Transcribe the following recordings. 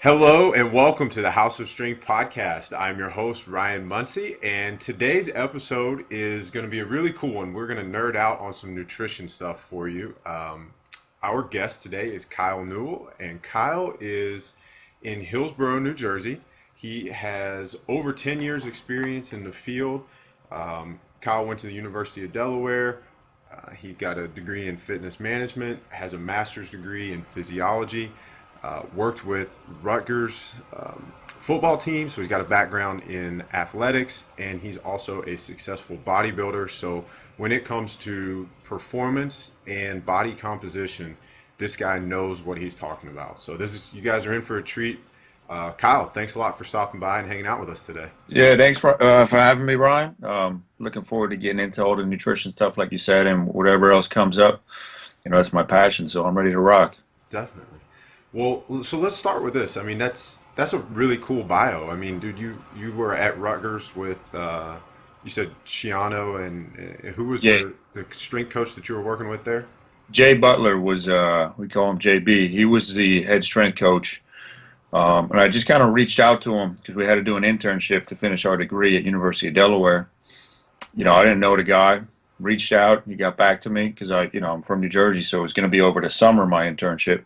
Hello and welcome to the House of Strength podcast. I'm your host, Ryan Muncie, and today's episode is going to be a really cool one. We're going to nerd out on some nutrition stuff for you. Our guest today is Kyle Newell, and Kyle is in Hillsborough, New Jersey. He has over 10 years experience in the field. Kyle went to the University of Delaware. He got a degree in fitness management, has a master's degree in physiology. Worked with Rutgers football team, so he's got a background in athletics, and he's also a successful bodybuilder. So when it comes to performance and body composition, this guy knows what he's talking about. So you guys are in for a treat. Kyle, thanks a lot for stopping by and hanging out with us today. Yeah, thanks for having me, Ryan. Looking forward to getting into all the nutrition stuff, like you said, and whatever else comes up. That's my passion, so I'm ready to rock. Definitely. Well, so let's start with this. I mean, that's a really cool bio. I mean, dude, you were at Rutgers with you said Shiano, and who was Yeah, the strength coach that you were working with there? Jay Butler was, we call him JB. He was the head strength coach. And I just kind of reached out to him because we had to do an internship to finish our degree at University of Delaware. I didn't know the guy. Reached out, he got back to me because I'm from New Jersey, so it was going to be over the summer, my internship.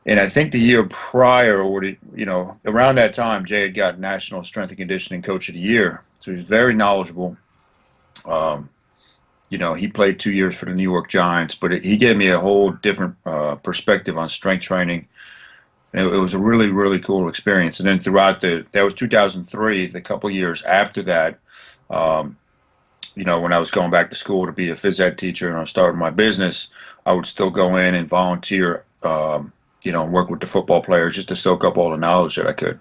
And I think the year prior, around that time, Jay had got National Strength and Conditioning Coach of the Year. So he was very knowledgeable. Um, he played 2 years for the New York Giants, but he gave me a whole different perspective on strength training. And it was a really, really cool experience. And then that was 2003, the couple of years after that, um, when I was going back to school to be a phys ed teacher and I was starting my business, I would still go in and volunteer. And work with the football players just to soak up all the knowledge that I could.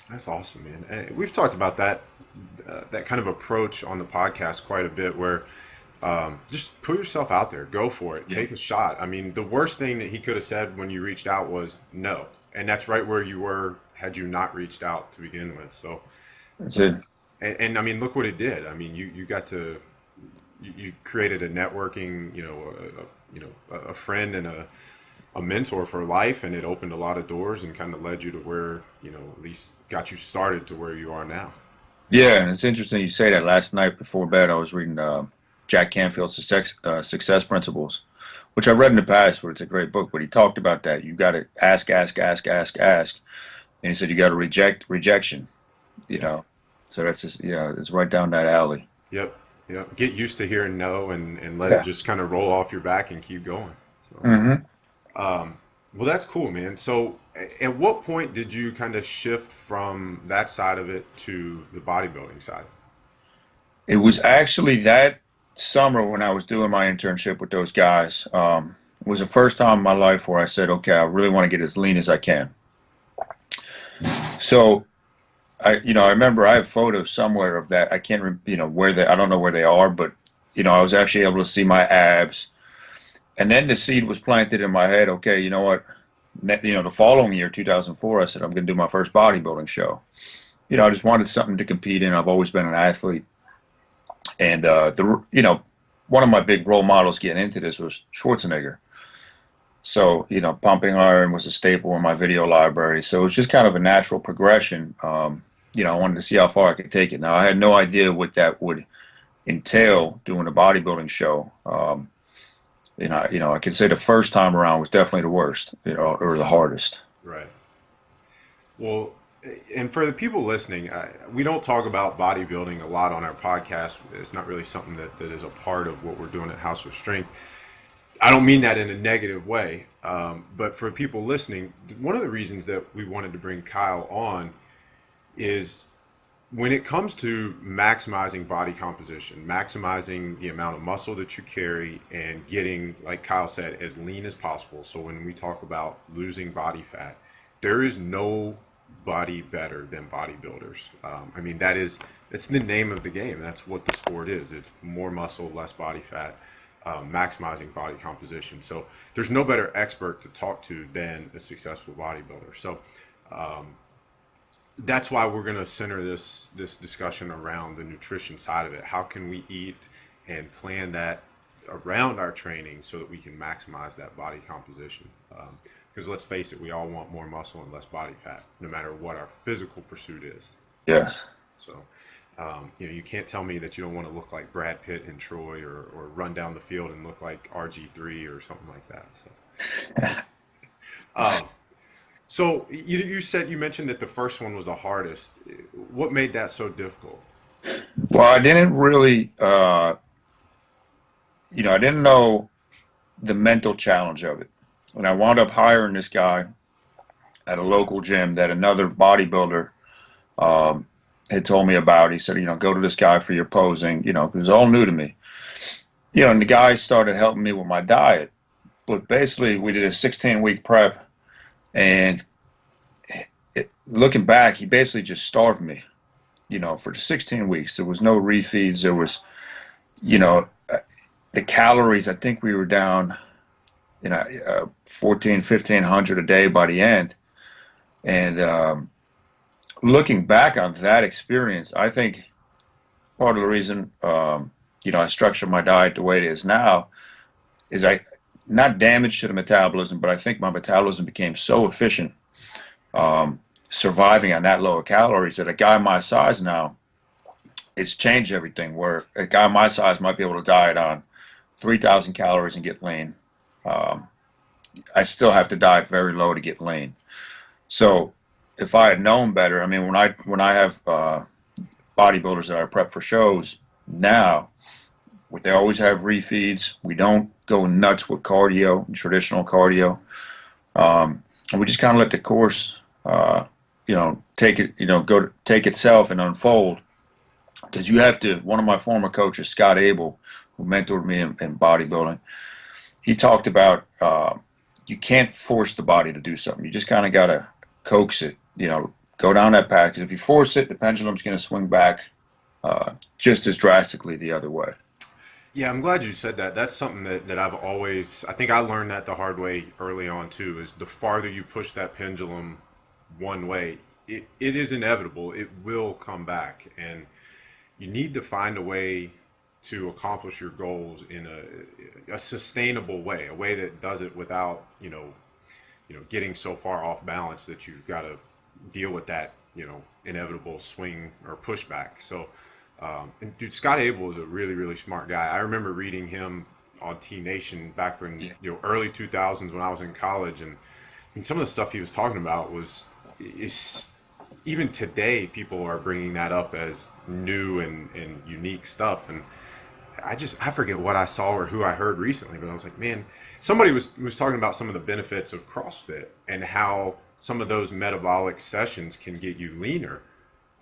That's awesome, man. And we've talked about that kind of approach on the podcast quite a bit, where just put yourself out there, go for it, Yeah, take a shot. I mean, the worst thing that he could have said when you reached out was no, and that's right where you were had you not reached out to begin with. So, that's it. and I mean, look what it did. I mean, you got to you created a networking, a friend and a mentor for life, and it opened a lot of doors and kind of led you to where, at least got you started to where you are now. Yeah, and it's interesting you say that. Last night before bed, I was reading Jack Canfield's Success Principles, which I've read in the past, but it's a great book. But he talked about that. You got to ask, ask, ask, ask, ask. And he said you got to reject rejection, you Yep. know. So that's just, it's right down that alley. Yep. Yep. Get used to hearing no, and let it Yeah. just kind of roll off your back and keep going. So, hmm well, that's cool, man. So, at what point did you kind of shift from that side of it to the bodybuilding side? It was actually that summer when I was doing my internship with those guys. It was the first time in my life where I said, okay, I really want to get as lean as I can. So I remember I have photos somewhere of that. I can't, where I don't know where they are, but I was actually able to see my abs. And then the seed was planted in my head. Okay, you know what? The following year, 2004, I said I'm going to do my first bodybuilding show. I just wanted something to compete in. I've always been an athlete, and one of my big role models getting into this was Schwarzenegger. So, pumping iron was a staple in my video library. So it was just kind of a natural progression. I wanted to see how far I could take it. Now, I had no idea what that would entail doing a bodybuilding show. I can say the first time around was definitely the worst, or the hardest. Right. Well, and for the people listening, we don't talk about bodybuilding a lot on our podcast. It's not really something that is a part of what we're doing at House of Strength. I don't mean that in a negative way, but for people listening, one of the reasons that we wanted to bring Kyle on is when it comes to maximizing body composition, maximizing the amount of muscle that you carry, and getting, like Kyle said, as lean as possible. So when we talk about losing body fat, there is no body better than bodybuilders. I mean, it's the name of the game. That's what the sport is. It's more muscle, less body fat, maximizing body composition. So there's no better expert to talk to than a successful bodybuilder. So that's why we're going to center this discussion around the nutrition side of it. How can we eat and plan that around our training so that we can maximize that body composition? Because let's face it, we all want more muscle and less body fat, no matter what our physical pursuit is. Yes. So, you can't tell me that you don't want to look like Brad Pitt in Troy, or run down the field and look like RG3 or something like that. Um, so you mentioned that the first one was the hardest. What made that so difficult? Well, I didn't really, I didn't know the mental challenge of it. When I wound up hiring this guy at a local gym that another bodybuilder um, had told me about, he said, go to this guy for your posing, it was all new to me. And the guy started helping me with my diet. But basically, we did a 16-week prep, and looking back, he basically just starved me, for the 16 weeks. There was no refeeds. There was, you know, uh, the calories, I think we were down, 14, 1,500 a day by the end. And looking back on that experience, I think part of the reason, I structured my diet the way it is now is not damage to the metabolism, but I think my metabolism became so efficient, um, surviving on that low of calories, that a guy my size now, it's changed everything. Where a guy my size might be able to diet on 3,000 calories and get lean. Um, I still have to diet very low to get lean. So if I had known better, I mean, when I have bodybuilders that I prep for shows now, they always have refeeds. We don't go nuts with cardio, traditional cardio. And we just kind of let the course, take it, take itself and unfold. Because you have to, one of my former coaches, Scott Abel, who mentored me in bodybuilding, he talked about you can't force the body to do something. You just kind of got to coax it, go down that path. 'Cause if you force it, the pendulum's going to swing back just as drastically the other way. Yeah, I'm glad you said that. That's something that I think I learned that the hard way early on too, is the farther you push that pendulum one way, it is inevitable. It will come back. And you need to find a way to accomplish your goals in a sustainable way, a way that does it without, getting so far off balance that you've got to deal with that, inevitable swing or pushback. So, and dude, Scott Abel is a really, really smart guy. I remember reading him on T Nation back when, Yeah. early 2000s when I was in college, and some of the stuff he was talking about is even today people are bringing that up as new and unique stuff. And I forget what I saw or who I heard recently, but I was like, man, somebody was talking about some of the benefits of CrossFit and how some of those metabolic sessions can get you leaner.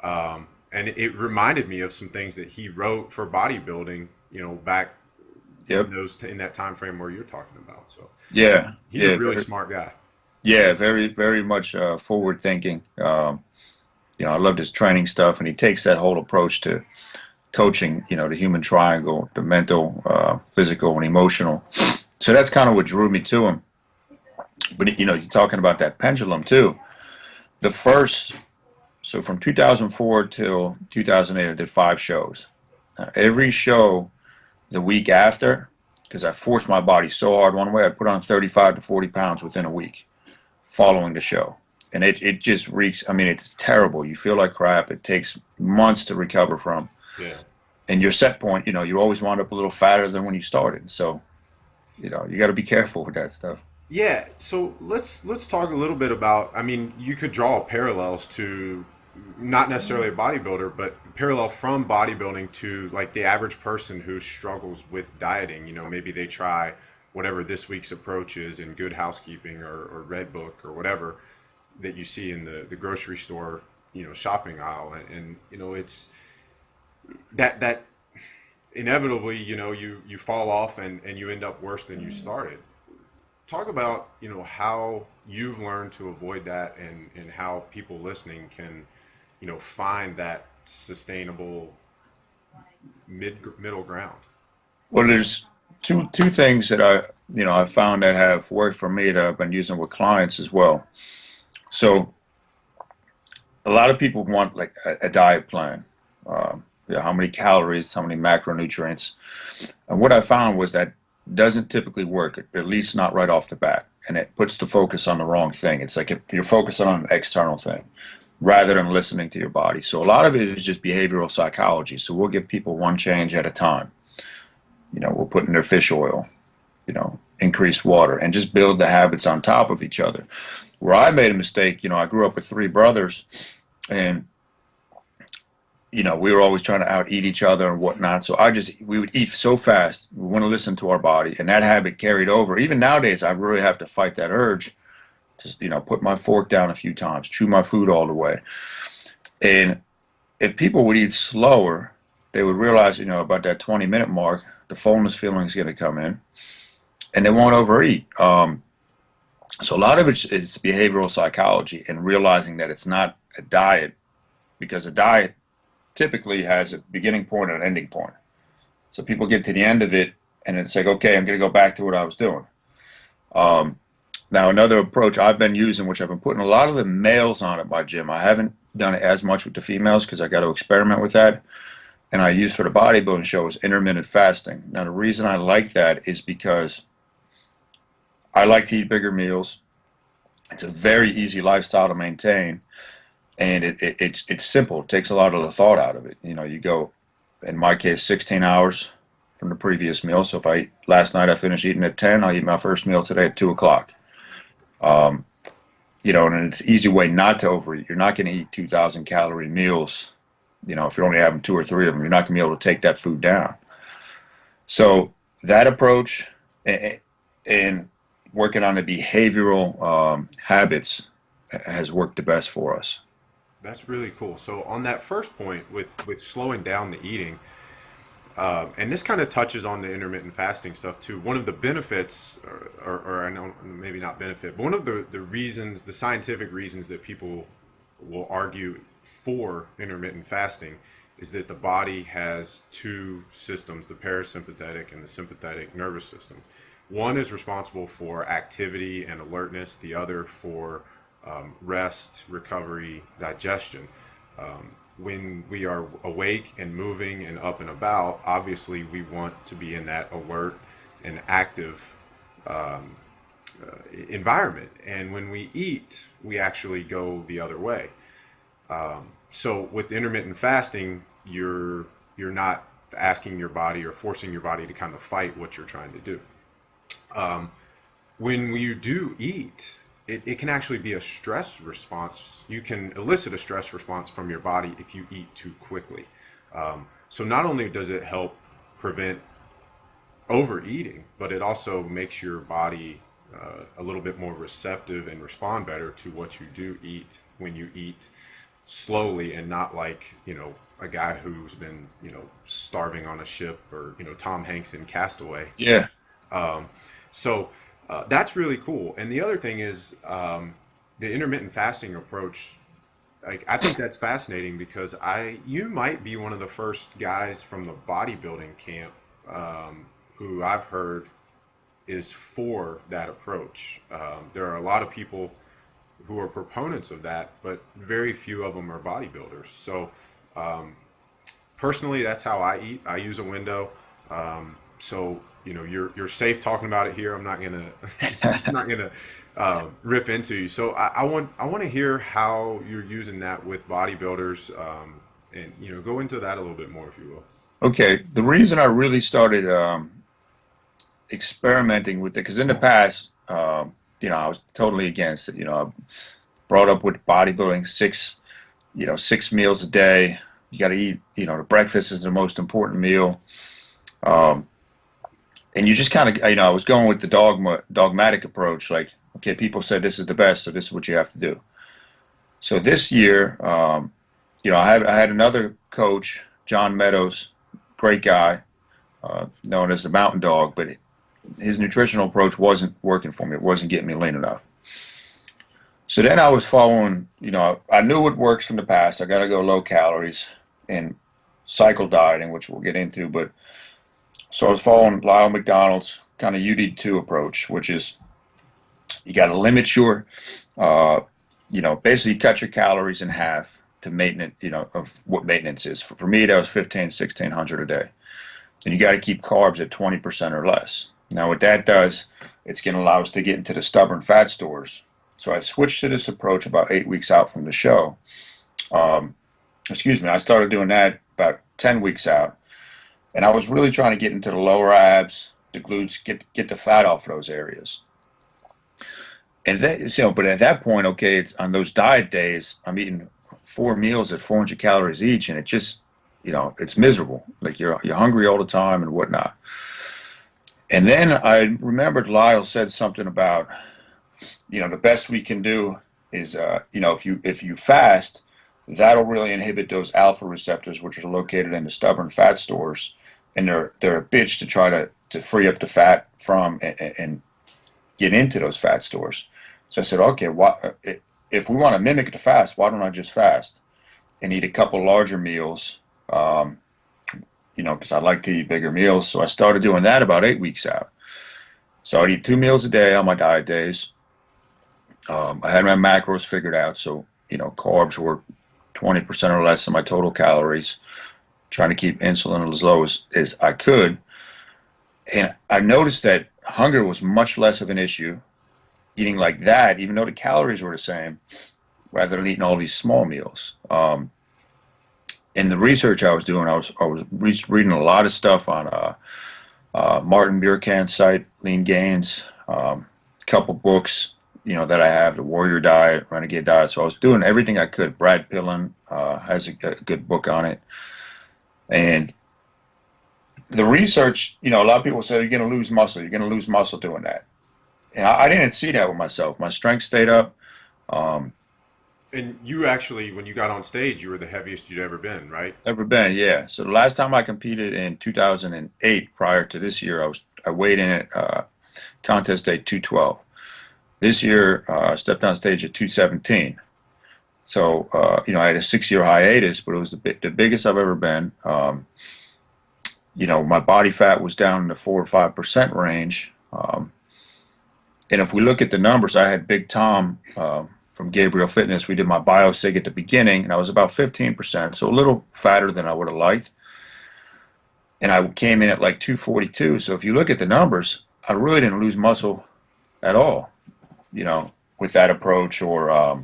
And it reminded me of some things that he wrote for bodybuilding, back Yep. in that time frame where you're talking about. So Yeah. he's a Yeah. really smart guy. Yeah. Very, very much forward thinking. I loved his training stuff, and he takes that whole approach to coaching, the human triangle, the mental, physical, and emotional. So that's kind of what drew me to him. But, you're talking about that pendulum too. The first, so from 2004 till 2008, I did 5 shows. Every show the week after, because I forced my body so hard one way, I put on 35 to 40 pounds within a week following the show. And it just reeks, I mean, it's terrible. You feel like crap. It takes months to recover from. Yeah. And your set point, you always wound up a little fatter than when you started. So, you got to be careful with that stuff. Yeah, so let's talk a little bit about. I mean, you could draw parallels to not necessarily a bodybuilder, but parallel from bodybuilding to like the average person who struggles with dieting. Maybe they try whatever this week's approach is in Good Housekeeping or Red Book or whatever that you see in the grocery store, shopping aisle, and it's that inevitably, you fall off and you end up worse than you started. Talk about, how you've learned to avoid that, and how people listening can, find that sustainable middle ground. Well, there's two things that I found that have worked for me that I've been using with clients as well. So a lot of people want like a diet plan. How many calories, how many macronutrients. And what I found was that doesn't typically work, at least not right off the bat. And it puts the focus on the wrong thing. It's like if you're focusing on an external thing rather than listening to your body. So a lot of it is just behavioral psychology. So we'll give people one change at a time. We'll put in their fish oil, increase water, and just build the habits on top of each other. Where I made a mistake, I grew up with three brothers, and we were always trying to out eat each other and whatnot. So we would eat so fast. We want to listen to our body, and that habit carried over. Even nowadays, I really have to fight that urge to, put my fork down a few times, chew my food all the way. And if people would eat slower, they would realize, about that 20-minute mark, the fullness feeling is going to come in, and they won't overeat. So a lot of it is behavioral psychology and realizing that it's not a diet, because a diet typically has a beginning point and an ending point. So people get to the end of it and it's like, okay, I'm going to go back to what I was doing. Now, another approach I've been using, which I've been putting a lot of the males on at my gym. I haven't done it as much with the females because I got to experiment with that. And I use for the bodybuilding show is intermittent fasting. Now, the reason I like that is because I like to eat bigger meals. It's a very easy lifestyle to maintain. And it's simple. It takes a lot of the thought out of it. You go, in my case, 16 hours from the previous meal. So if last night I finished eating at 10, I'll eat my first meal today at 2 o'clock. And it's an easy way not to overeat. You're not going to eat 2,000 calorie meals. If you're only having 2 or 3 of them, you're not going to be able to take that food down. So that approach and working on the behavioral habits has worked the best for us. That's really cool. So on that first point with slowing down the eating, and this kind of touches on the intermittent fasting stuff too. One of the benefits, or I know maybe not benefit, but one of the reasons, the scientific reasons that people will argue for intermittent fasting is that the body has two systems, the parasympathetic and the sympathetic nervous system. One is responsible for activity and alertness, the other for rest, recovery, digestion. When we are awake and moving and up and about, obviously we want to be in that alert and active environment. And when we eat, we actually go the other way. So with intermittent fasting, you're not asking your body or forcing your body to kind of fight what you're trying to do. When you do eat, it can actually be a stress response. You can elicit a stress response from your body if you eat too quickly. So not only does it help prevent overeating, but it also makes your body a little bit more receptive and respond better to what you do eat when you eat slowly and not like, a guy who's been, starving on a ship or, Tom Hanks in Castaway. Yeah. So that's really cool. And the other thing is the intermittent fasting approach. Like, I think that's fascinating because you might be one of the first guys from the bodybuilding camp who I've heard is for that approach. There are a lot of people who are proponents of that, but very few of them are bodybuilders. So personally, that's how I eat. I use a window. So you're safe talking about it here. I'm not gonna I'm not gonna rip into you. So I want to hear how you're using that with bodybuilders, and go into that a little bit more if you will. Okay. The reason I really started experimenting with it, because in the past, I was totally against it. I brought up with bodybuilding, 6 meals a day. You got to eat. The breakfast is the most important meal. And you just kind of, I was going with the dogmatic approach. Like, okay, people said this is the best, so this is what you have to do. So this year, I had another coach, John Meadows, great guy, known as the Mountain Dog, but his nutritional approach wasn't working for me. It wasn't getting me lean enough. So then I was following, I knew what works from the past. I got to go low calories and cycle dieting, which we'll get into. But so I was following Lyle McDonald's kind of UD2 approach, which is you got to limit your, basically cut your calories in half to maintenance, of what maintenance is. For me, that was 1,500, 1,600 a day. And you got to keep carbs at 20% or less. Now, what that does, it's going to allow us to get into the stubborn fat stores. So I switched to this approach about 8 weeks out from the show. Um, excuse me, I started doing that about 10 weeks out. And I was really trying to get into the lower abs, the glutes, get the fat off of those areas. And then, but at that point, okay, it's on those diet days, I'm eating 4 meals at 400 calories each, and it just, it's miserable. Like you're hungry all the time and whatnot. And then I remembered Lyle said something about, the best we can do is, if you fast, that'll really inhibit those alpha receptors, which are located in the stubborn fat stores, and they're a bitch to try to free up the fat from and get into those fat stores. So I said, okay, if we want to mimic the fast, why don't I just fast and eat a couple larger meals? Because I like to eat bigger meals. So I started doing that about 8 weeks out. So I'd eat 2 meals a day on my diet days. I had my macros figured out. So, carbs were 20% or less of my total calories, trying to keep insulin as low as I could. And I noticed that hunger was much less of an issue eating like that, even though the calories were the same, rather than eating all these small meals. In the research I was doing, I was reading a lot of stuff on Martin Buchanan's site, Lean Gains, a couple books, that I have, The Warrior Diet, Renegade Diet. So I was doing everything I could. Brad Pillen has a good book on it. And the research, a lot of people say you're going to lose muscle. You're going to lose muscle doing that. And I didn't see that with myself. My strength stayed up. Um, And you actually, when you got on stage, you were the heaviest you'd ever been, right? Ever been, yeah. So the last time I competed in 2008, prior to this year, I weighed in at contest day 212. This year, I stepped on stage at 217. So I had a 6-year hiatus, but it was the biggest I've ever been. My body fat was down in the 4 or 5% range. And if we look at the numbers, I had Big Tom from Gabriel Fitness. We did my biosig at the beginning, and I was about 15%, so a little fatter than I would have liked. And I came in at like 242. So if you look at the numbers, I really didn't lose muscle at all, with that approach or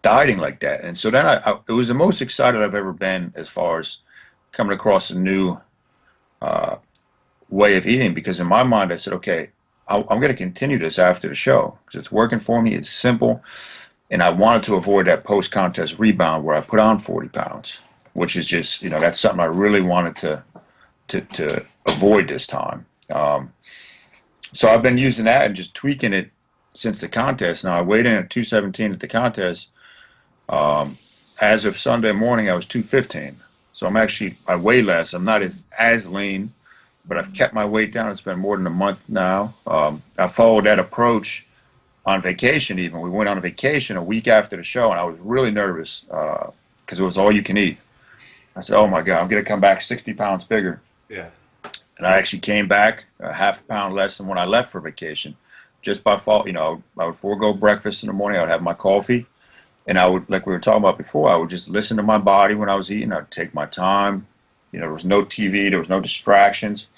dieting like that. And so then it was the most excited I've ever been as far as coming across a new way of eating, because in my mind I said, okay, I'm going to continue this after the show because it's working for me. It's simple. And I wanted to avoid that post-contest rebound where I put on 40 pounds, which is just, that's something I really wanted to avoid this time. So I've been using that and just tweaking it since the contest. Now I weighed in at 217 at the contest. As of Sunday morning, I was 215. So I weigh less. I'm not as lean, but I've kept my weight down. It's been more than a month now. I followed that approach on vacation even. We went on a vacation a week after the show, and I was really nervous because it was all you can eat. I said, oh my God, I'm going to come back 60 pounds bigger. Yeah. And I actually came back a half a pound less than when I left for vacation. Just by fault, I would forego breakfast in the morning. I would have my coffee. And I would, like we were talking about before, I would just listen to my body when I was eating. I'd take my time. There was no TV, there was no distractions,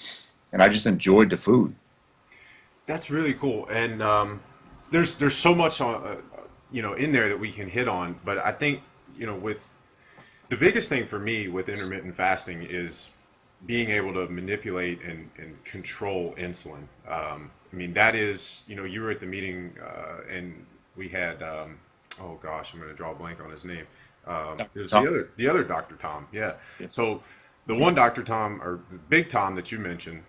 and I just enjoyed the food. That's really cool. And there's so much on, in there that we can hit on. But I think, with the biggest thing for me with intermittent fasting is being able to manipulate and control insulin. That is, you were at the meeting and we had, oh gosh, I'm going to draw a blank on his name. It was Tom. the other Dr. Tom. Yeah. Yeah. So the one Dr. Tom, or the big Tom that you mentioned,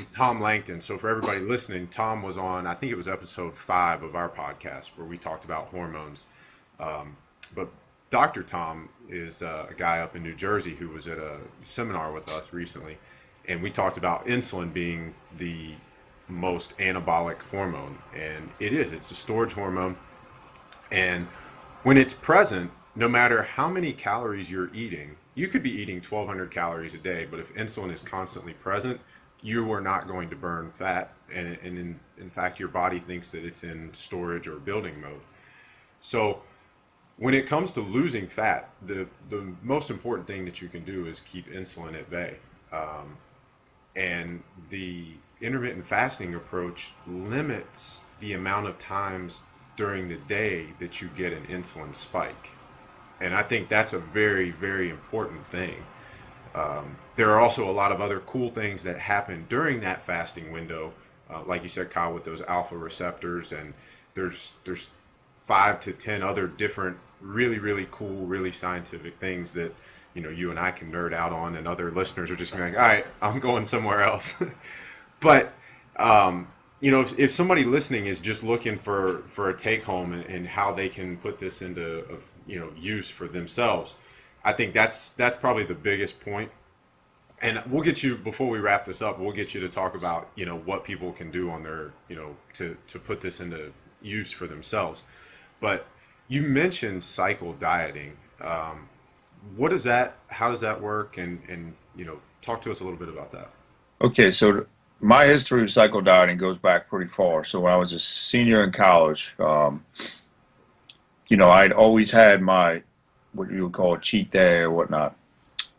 is Tom Langton. So for everybody listening, Tom was on, I think it was episode 5 of our podcast where we talked about hormones. But Dr. Tom is a guy up in New Jersey who was at a seminar with us recently, and we talked about insulin being the most anabolic hormone, and it's a storage hormone. And when it's present, no matter how many calories you're eating, you could be eating 1,200 calories a day, but if insulin is constantly present, you are not going to burn fat. And in fact, your body thinks that it's in storage or building mode. So when it comes to losing fat, the most important thing that you can do is keep insulin at bay. And the intermittent fasting approach limits the amount of times during the day that you get an insulin spike. And I think that's a very, very important thing. There are also a lot of other cool things that happen during that fasting window, like you said, Kyle, with those alpha receptors, and there's 5 to 10 other different really really cool, really scientific things that you and I can nerd out on, and other listeners are just gonna be like, all right, I'm going somewhere else. But if somebody listening is just looking for a take home, and how they can put this into use for themselves, I think that's probably the biggest point. And we'll get you, before we wrap this up, we'll get you to talk about what people can do on their to put this into use for themselves. But you mentioned cycle dieting. What is that? How does that work? And talk to us a little bit about that. Okay, so my history of cycle dieting goes back pretty far. So when I was a senior in college, I'd always had my what you would call a cheat day or whatnot.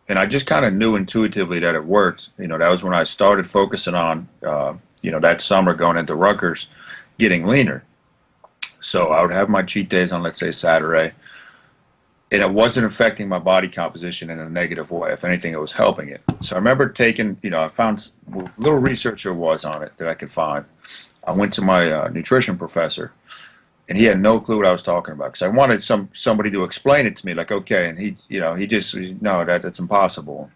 And I just kind of knew intuitively that it worked. That was when I started focusing on, that summer going into Rutgers, getting leaner. So I would have my cheat days on, let's say, Saturday, and it wasn't affecting my body composition in a negative way. If anything, it was helping it. So I remember taking, I found little research there was on it that I could find. I went to my nutrition professor, and he had no clue what I was talking about, because I wanted somebody to explain it to me, like, okay, and he just, no, that's impossible.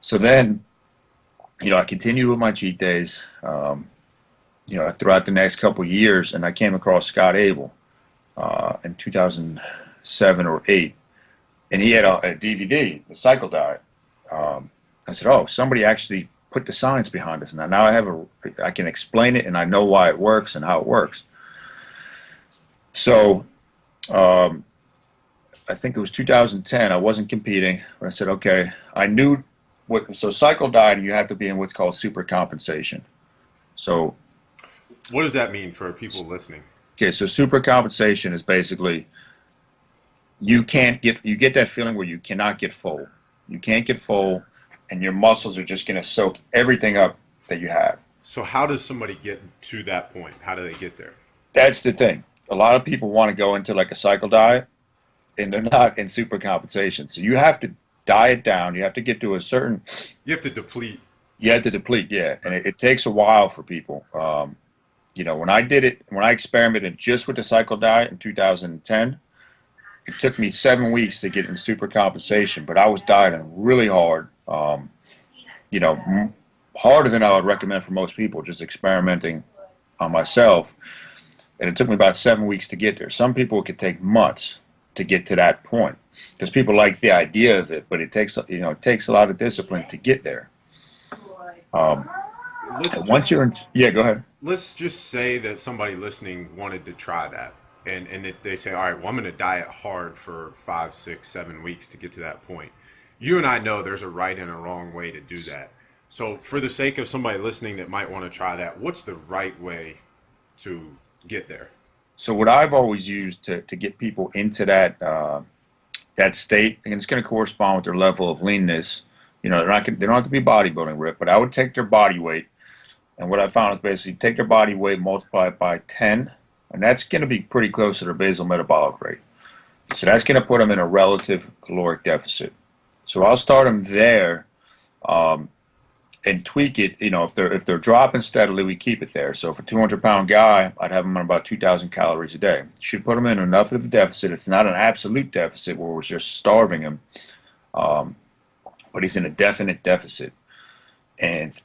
So then, I continued with my cheat days, throughout the next couple of years, and I came across Scott Abel in 2007 or 8, and he had a DVD, the Cycle Diet. I said, oh, somebody actually put the science behind this. Now I can explain it, and I know why it works and how it works. So I think it was 2010. I wasn't competing, but I said, okay, I knew so cycle dieting, you have to be in what's called super compensation. So, What does that mean for people listening? okay, so super compensation is basically you get that feeling where you cannot get full. You can't get full, and your muscles are just going to soak everything up that you have. So how does somebody get to that point? How do they get there? That's the thing. A lot of people want to go into like a cycle diet, and they're not in super compensation. So you have to diet down. You have to get to a certain. You have to deplete. You have to deplete, yeah, and Right. it takes a while for people. When I did it, when I experimented just with the cycle diet in 2010, it took me 7 weeks to get in super compensation. But I was dieting really hard. You know, harder than I would recommend for most people. Just experimenting on myself, and it took me about 7 weeks to get there. Some people it could take months to get to that point, because people like the idea of it, but it takes it takes a lot of discipline to get there. Um, Let's Once you're just in, yeah, go ahead. let's just say that somebody listening wanted to try that, and if they say, all right, well, I'm going to diet hard for 5, 6, 7 weeks to get to that point. You and I know there's a right and a wrong way to do that. So for the sake of somebody listening that might want to try that, what's the right way to get there? So what I've always used to get people into that state, and it's going to correspond with their level of leanness. They don't have to be bodybuilding rip, but I would take their body weight, and what I found is basically take their body weight, multiply it by 10, and that's going to be pretty close to their basal metabolic rate. So that's going to put them in a relative caloric deficit. So I'll start them there, um, and tweak it. If they're dropping steadily, we keep it there. So for a 200-pound guy, I'd have him on about 2,000 calories a day. Should put him in enough of a deficit. It's not an absolute deficit where we're just starving him, um, but he's in a definite deficit. And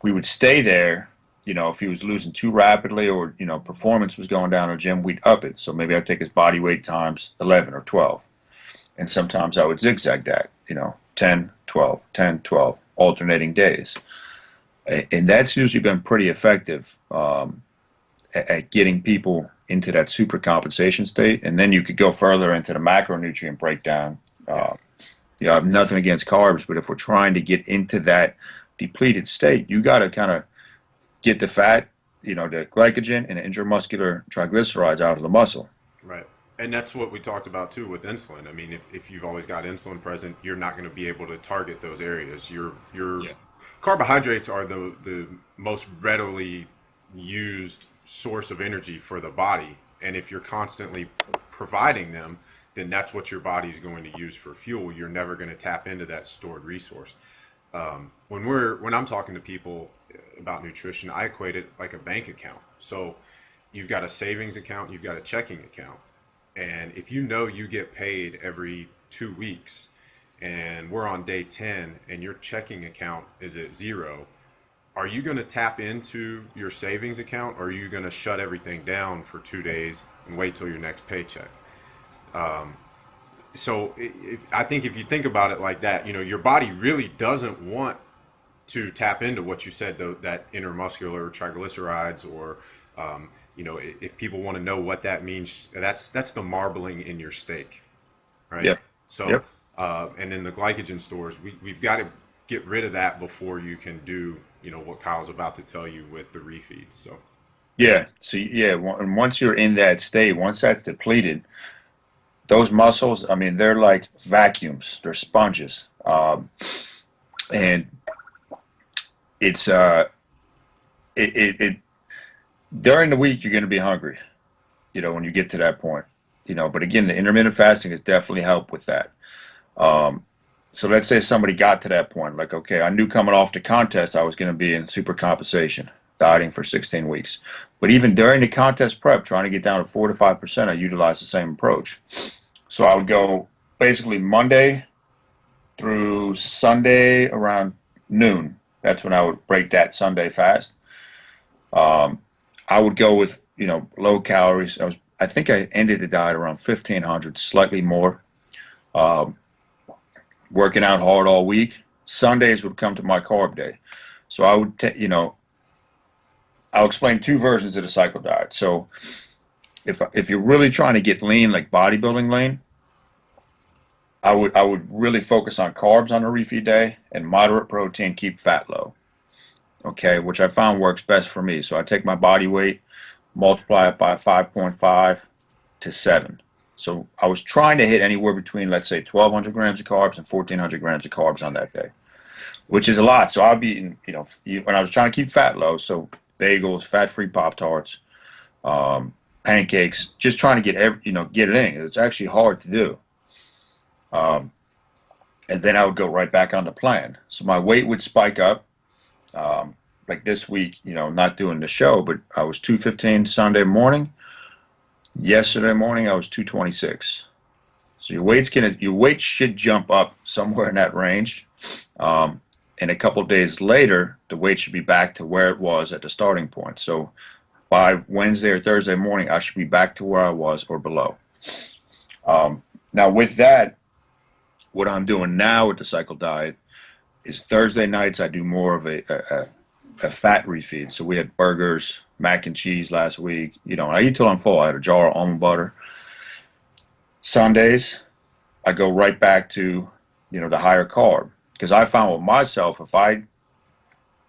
we would stay there. If he was losing too rapidly, or performance was going down in the gym, we'd up it. So maybe I'd take his body weight times 11 or 12, and sometimes I would zigzag that. 10, 12, 10, 12, alternating days, and that's usually been pretty effective, at getting people into that super compensation state. And then you could go further into the macronutrient breakdown. Yeah. I have nothing against carbs, but if we're trying to get into that depleted state, you got to kind of get the fat, the glycogen and the intramuscular triglycerides out of the muscle. Right. And that's what we talked about too with insulin. I mean, if you've always got insulin present, you're not going to be able to target those areas. You're Yeah. carbohydrates are the most readily used source of energy for the body, and if you're constantly providing them, then that's what your body is going to use for fuel. You're never going to tap into that stored resource. When I'm talking to people about nutrition, I equate it like a bank account. So you've got a savings account, you've got a checking account, and if you know you get paid every 2 weeks, and we're on day 10, and your checking account is at zero, are you going to tap into your savings account, or are you going to shut everything down for 2 days and wait till your next paycheck? So I think if you think about it like that, your body really doesn't want to tap into what you said, though, that intermuscular triglycerides, or if people want to know what that means, that's the marbling in your steak, right? Yep. So, Yep. and then the glycogen stores, we've got to get rid of that before you can do, what Kyle's about to tell you with the refeeds. So, Yeah. So yeah, and once you're in that state, once that's depleted, those muscles, I mean, they're like vacuums. They're sponges. And it's it during the week you're going to be hungry, when you get to that point, But again, the intermittent fasting has definitely helped with that. Um, so let's say somebody got to that point, like, okay, I knew coming off the contest I was going to be in super compensation, dieting for 16 weeks. But even during the contest prep, trying to get down to 4 to 5%, I utilized the same approach. So I would go basically Monday through Sunday around noon. That's when I would break that Sunday fast. Um, I would go with, low calories. I think I ended the diet around 1500, slightly more. Um, Working out hard all week. Sundays would come to my carb day. So I would, I'll explain two versions of the cycle diet. So if you're really trying to get lean, like bodybuilding lean, I would really focus on carbs on a refeed day and moderate protein, keep fat low. Okay, which I found works best for me. So I take my body weight, multiply it by 5.5 to 7. So I was trying to hit anywhere between, let's say, 1,200 grams of carbs and 1,400 grams of carbs on that day, which is a lot. So I'll be eating, when I was trying to keep fat low, so bagels, fat-free Pop-Tarts, pancakes, just trying to get it in. It's actually hard to do. Um, and then I would go right back on the plan. So my weight would spike up. Like this week, not doing the show, but I was 215 Sunday morning. Yesterday morning, I was 226. So your weight should jump up somewhere in that range. And a couple of days later, the weight should be back to where it was at the starting point. So by Wednesday or Thursday morning, I should be back to where I was or below. Now with that, what I'm doing now with the cycle diet is Thursday nights I do more of a fat refeed. So we had burgers, mac and cheese last week. I eat till I'm full. I had a jar of almond butter. Sundays, I go right back to, the higher carb. Because I found with myself, if I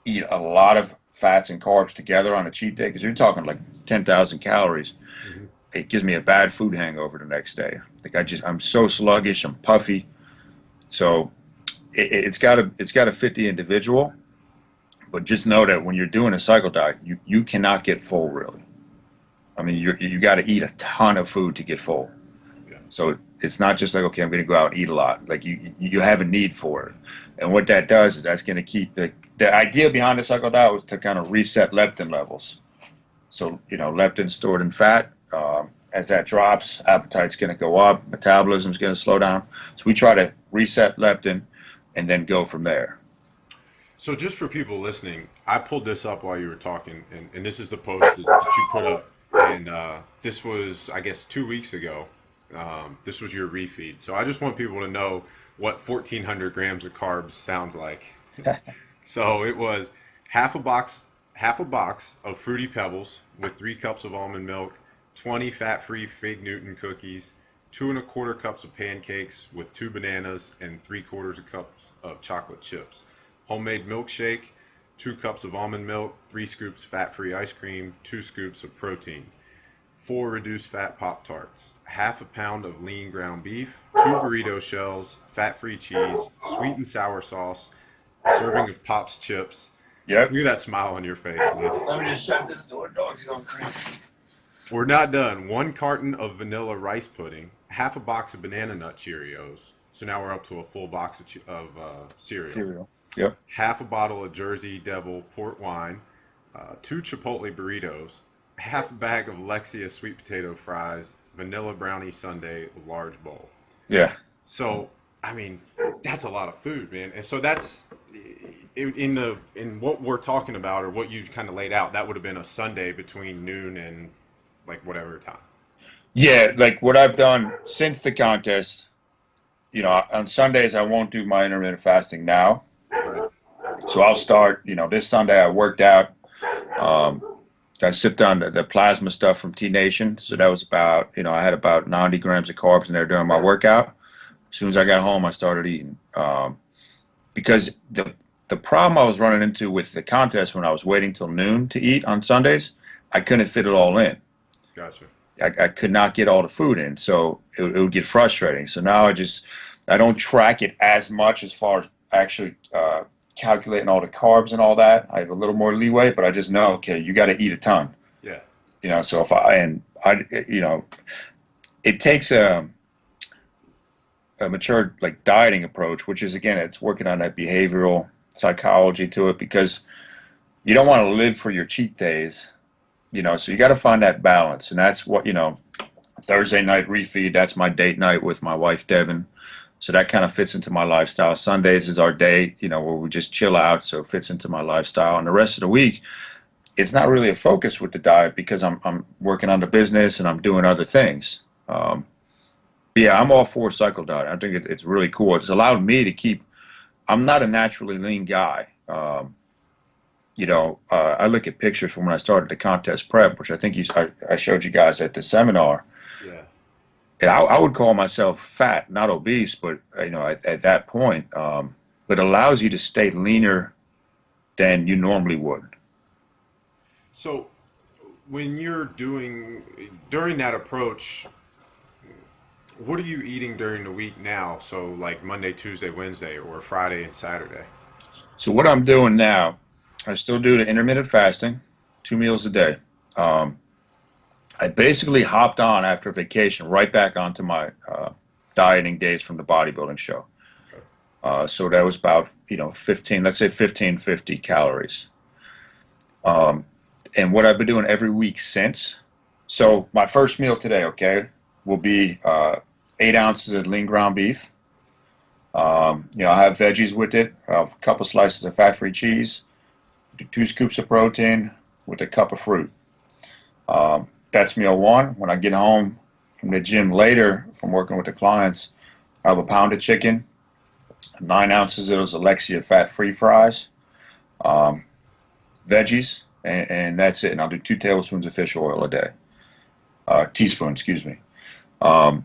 eat a lot of fats and carbs together on a cheat day, because you're talking like 10,000 calories, mhm. it gives me a bad food hangover the next day. Like I'm so sluggish, I'm puffy. So it's got to fit the individual. But just know that when you're doing a cycle diet, you cannot get full really. I mean, you got to eat a ton of food to get full. Yeah. So it's not just like, okay, I'm going to go out and eat a lot. Like you have a need for it. And what that does is that's going to keep the idea behind the cycle diet was to kind of reset leptin levels. So, leptin stored in fat. As that drops, appetite's going to go up, metabolism's going to slow down. So we try to reset leptin and then go from there. So just for people listening, I pulled this up while you were talking, and this is the post that you put up, and this was, I guess, 2 weeks ago. This was your refeed. So I just want people to know what 1,400 grams of carbs sounds like. So it was half a box of Fruity Pebbles with 3 cups of almond milk, 20 fat-free Fig Newton cookies, 2¼ cups of pancakes with 2 bananas, and 3/4 cups of chocolate chips. Homemade milkshake, 2 cups of almond milk, 3 scoops fat-free ice cream, 2 scoops of protein, 4 reduced fat Pop Tarts, half a pound of lean ground beef, 2 burrito shells, fat-free cheese, sweet and sour sauce, a serving of Pops chips. Yep. Look at that smile on your face, man. Let me just shut this door. Dog's going crazy. We're not done. One carton of vanilla rice pudding, half a box of banana nut Cheerios. So now we're up to a full box of cereal. Cereal. Yep. Half a bottle of Jersey Devil port wine, two Chipotle burritos, half a bag of Lexia sweet potato fries, vanilla brownie sundae, large bowl. Yeah. So, I mean, that's a lot of food, man. And so that's in what we're talking about or what you kind of laid out. That would have been a Sunday between noon and like whatever time. Yeah, like what I've done since the contest, on Sundays I won't do my intermittent fasting now. Right. So I'll start, this Sunday I worked out. I sipped on the plasma stuff from T Nation. So that was about, I had about 90 grams of carbs in there during my workout. As soon as I got home, I started eating. Because the problem I was running into with the contest when I was waiting till noon to eat on Sundays, I couldn't fit it all in. Gotcha. I could not get all the food in, so it would get frustrating. So now I don't track it as much as far as actually calculating all the carbs and all that. I have a little more leeway, but I just know, okay, you got to eat a ton. Yeah. So it takes a mature like dieting approach, which is again, it's working on that behavioral psychology to it because you don't want to live for your cheat days. So you got to find that balance, and that's what Thursday night refeed. That's my date night with my wife Devin, so that kind of fits into my lifestyle. Sundays is our day, where we just chill out, so it fits into my lifestyle. And the rest of the week, it's not really a focus with the diet because I'm working on the business and I'm doing other things. But yeah, I'm all for cycle diet. I think it's really cool. It's allowed me to keep. I'm not a naturally lean guy. I look at pictures from when I started the contest prep, which I think I showed you guys at the seminar. Yeah. And I would call myself fat, not obese, but at that point, but it allows you to stay leaner than you normally would. So when you're during that approach, what are you eating during the week now? So like Monday, Tuesday, Wednesday, or Friday and Saturday? So what I'm doing now, I still do the intermittent fasting, 2 meals a day. I basically hopped on after vacation right back onto my dieting days from the bodybuilding show. So that was about 15, let's say 1550 calories. And what I've been doing every week since. So my first meal today, okay, will be 8 ounces of lean ground beef. I have veggies with it, a couple slices of fat-free cheese. 2 scoops of protein with a cup of fruit. That's meal one. When I get home from the gym later from working with the clients, I have a pound of chicken, 9 ounces of those Alexia fat-free fries, veggies, and that's it. And I'll do 2 tablespoons of fish oil a day. Teaspoon, excuse me. But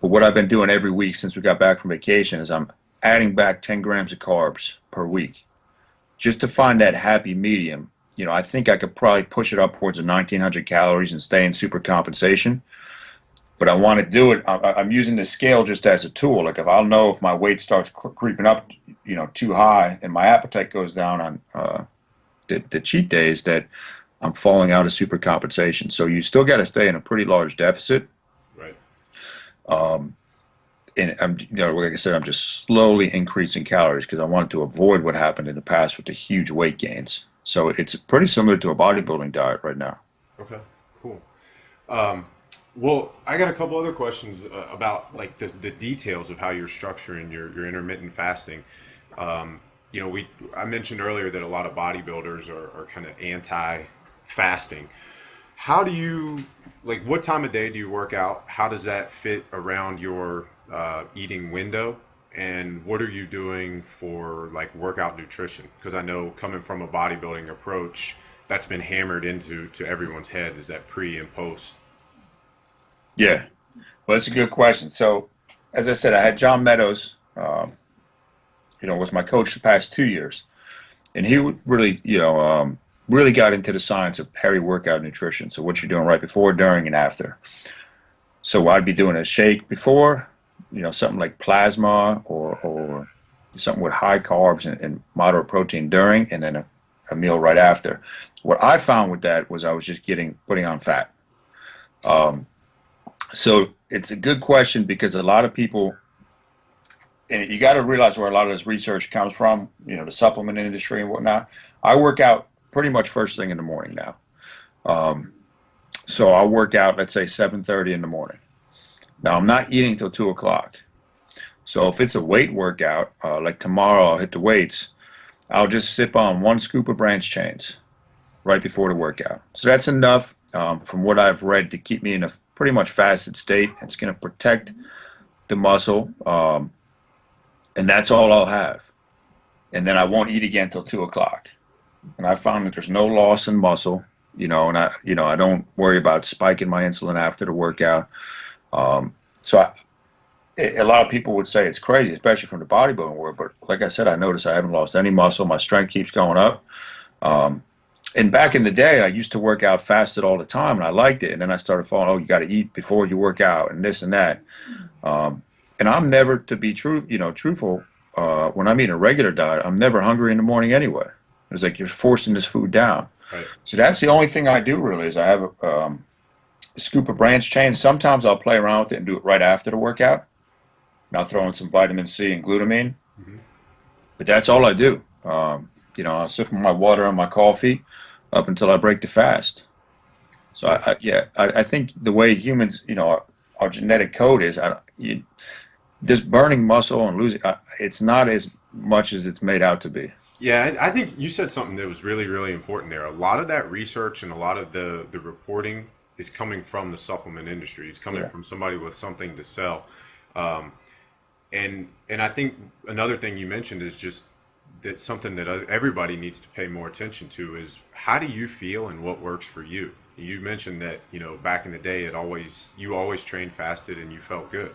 what I've been doing every week since we got back from vacation is I'm adding back 10 grams of carbs per week. Just to find that happy medium. I think I could probably push it upwards of 1900 calories and stay in super compensation. But I want to do it. I'm using the scale just as a tool. Like if I'll know if my weight starts creeping up, too high, and my appetite goes down on the cheat days, that I'm falling out of super compensation. So you still got to stay in a pretty large deficit. Right. And like I said, I'm just slowly increasing calories because I wanted to avoid what happened in the past with the huge weight gains. So it's pretty similar to a bodybuilding diet right now. Okay, cool. Well, I got a couple other questions about like the details of how you're structuring your intermittent fasting. I mentioned earlier that a lot of bodybuilders are kind of anti-fasting. How do you, like, what time of day do you work out? How does that fit around your eating window? And what are you doing for like workout nutrition? Because I know coming from a bodybuilding approach, that's been hammered into everyone's head is that pre and post. Yeah, well, that's a good question. So, as I said, I had John Meadows, was my coach the past 2 years, and he would really, really got into the science of peri-workout nutrition. So what you're doing right before, during, and after. So I'd be doing a shake before, something like plasma or something with high carbs and moderate protein during, and then a meal right after. What I found with that was I was just putting on fat. Um, so it's a good question because a lot of people, and you got to realize where a lot of this research comes from, the supplement industry and whatnot. I work out pretty much first thing in the morning now. Um, so I'll work out, let's say 7:30 in the morning. Now I'm not eating till 2 o'clock. So if it's a weight workout, like tomorrow I'll hit the weights, I'll just sip on one scoop of branch chains right before the workout. So that's enough from what I've read to keep me in a pretty much fasted state. It's going to protect the muscle, and that's all I'll have. And then I won't eat again till 2 o'clock. And I found that there's no loss in muscle, and I don't worry about spiking my insulin after the workout. So a lot of people would say it's crazy, especially from the bodybuilding world. But like I said, I noticed I haven't lost any muscle. My strength keeps going up. Um, and back in the day, I used to work out fasted all the time, and I liked it. And then I started falling, oh, you got to eat before you work out, and this and that. And I'm never, to be truthful, when I'm eating a regular diet, I'm never hungry in the morning anyway. It's like you're forcing this food down. Right. So that's the only thing I do really is I have a scoop of branch chain. Sometimes I'll play around with it and do it right after the workout. And I'll throw in some vitamin C and glutamine. Hmm. But that's all I do. I'll sip on my water and my coffee up until I break the fast. So I think the way humans, our genetic code is, just burning muscle and losing, it's not as much as it's made out to be. Yeah, I think you said something that was really, really important there. A lot of that research and a lot of the reporting is coming from the supplement industry. It's coming Yeah. from somebody with something to sell. Um, and I think another thing you mentioned is just that something that everybody needs to pay more attention to is how do you feel and what works for you. You mentioned that back in the day you always trained fasted and you felt good.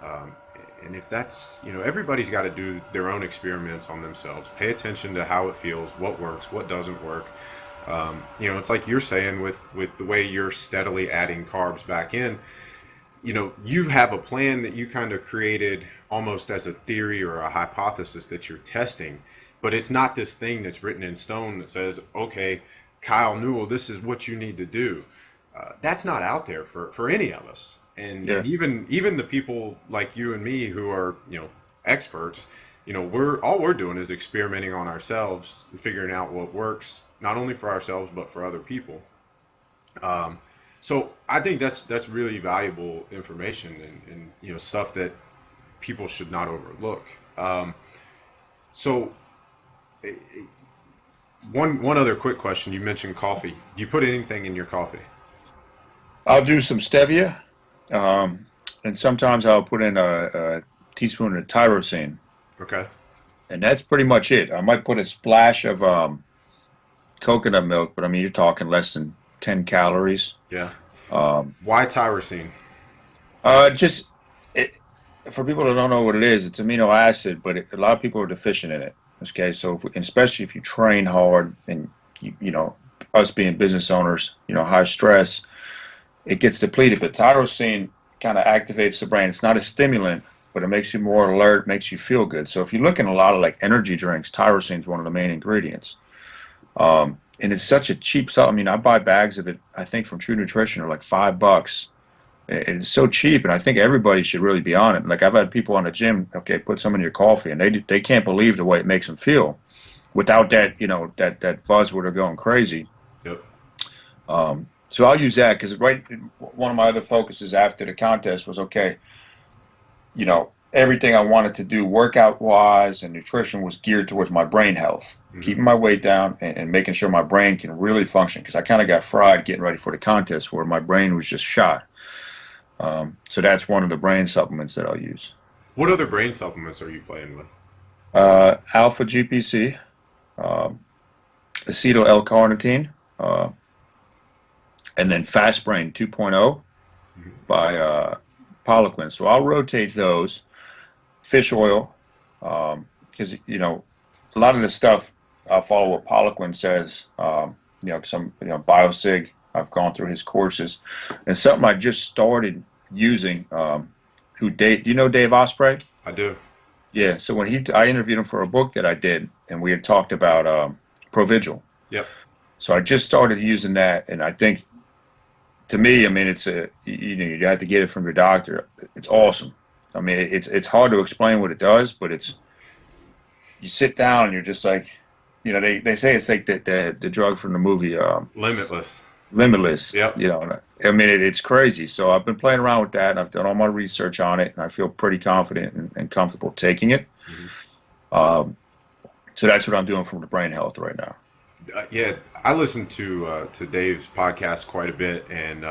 Um, and if that's everybody's got to do their own experiments on themselves. Pay attention to how it feels, what works, what doesn't work. It's like you're saying with the way you're steadily adding carbs back in. You have a plan that you kind of created almost as a theory or a hypothesis that you're testing, but it's not this thing that's written in stone that says, okay, Kyle Newell, this is what you need to do. That's not out there for any of us. Yeah. And even the people like you and me who are, experts, we're doing is experimenting on ourselves and figuring out what works, not only for ourselves, but for other people. So I think that's really valuable information and stuff that people should not overlook. So eh, one other quick question. You mentioned coffee. Do you put anything in your coffee? I'll do some stevia, and sometimes I'll put in a teaspoon of tyrosine, Okay. and that's pretty much it. I might put a splash of coconut milk, but I mean, you're talking less than 10 calories. Yeah. Um, Why tyrosine? just it, for people that don't know what it is, it's amino acid, but a lot of people are deficient in it. Okay, so especially if you train hard and us being business owners, high stress, it gets depleted. But tyrosine kind of activates the brain. It's not a stimulant, but it makes you more alert, makes you feel good. So if you look in a lot of like energy drinks, tyrosine is one of the main ingredients. And it's such a cheap stuff. I mean, I buy bags of it, I think from True Nutrition are like $5. It's so cheap, and I think everybody should really be on it. Like I've had people on the gym, okay, put some in your coffee, and they can't believe the way it makes them feel without that, that buzz where they're going crazy. Yep. So I'll use that because one of my other focuses after the contest was okay, everything I wanted to do workout wise and nutrition was geared towards my brain health, Hmm. keeping my weight down and making sure my brain can really function because I kind of got fried getting ready for the contest where my brain was just shot. So that's one of the brain supplements that I'll use. What other brain supplements are you playing with? Alpha GPC, um, acetyl L-carnitine, uh, and then Fast Brain 2.0 Mhm. by Poliquin. So I'll rotate those. Fish oil, because a lot of the stuff I follow what Poliquin says. Some Biosig. I've gone through his courses, and something I just started using. Do you know Dave Osprey? I do. Yeah. So when I interviewed him for a book that I did, and we had talked about Provigil. Yep. So I just started using that, and I think to me, I mean, it's you have to get it from your doctor. It's awesome. I mean, it's hard to explain what it does, but it's you sit down and you're just like, they say it's like the drug from the movie Limitless. Limitless. Yep. I mean, it's crazy. So I've been playing around with that, and I've done all my research on it, and I feel pretty confident and comfortable taking it. Mhm. Um, so that's what I'm doing for the brain health right now. Yeah, I listen to Dave's podcast quite a bit, and